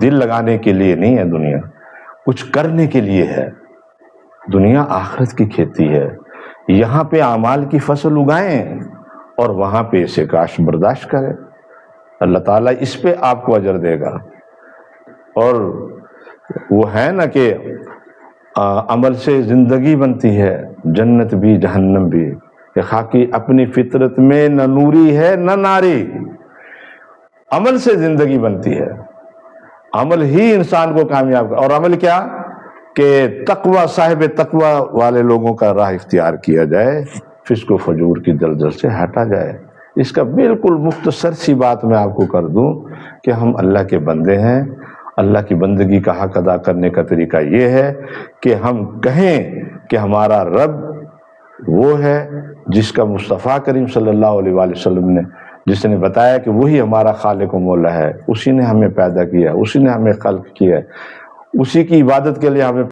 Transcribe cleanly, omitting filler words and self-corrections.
دل لگانے کے لیے نہیں ہے دنیا، کچھ کرنے کے لیے ہے۔ دنیا آخرت کی کھیتی ہے، یہاں پہ اعمال کی فصل اگائیں اور وہاں پہ اسے کاشت برداشت کریں، اللہ تعالیٰ اس پہ آپ کو اجر دے گا۔ اور وہ ہے نا کہ عمل سے زندگی بنتی ہے، جنت بھی جہنم بھی، کہ خاکی اپنی فطرت میں نہ نوری ہے نہ ناری، عمل سے زندگی بنتی ہے، عمل ہی انسان کو کامیاب کر۔ اور عمل کیا کہ تقوی، صاحب تقوی والے لوگوں کا راہ اختیار کیا جائے، فسق و فجور کی دلدل سے ہٹا جائے۔ اس کا بالکل مختصر سی بات میں آپ کو کر دوں کہ ہم اللہ کے بندے ہیں، اللہ کی بندگی کا حق ادا کرنے کا طریقہ یہ ہے کہ ہم کہیں کہ ہمارا رب وہ ہے جس کا مصطفیٰ کریم صلی اللہ علیہ وآلہ وسلم نے، جس نے بتایا کہ وہی ہمارا خالق و مولا ہے، اسی نے ہمیں پیدا کیا، اسی نے ہمیں خلق کیا، اسی کی عبادت کے لیے ہمیں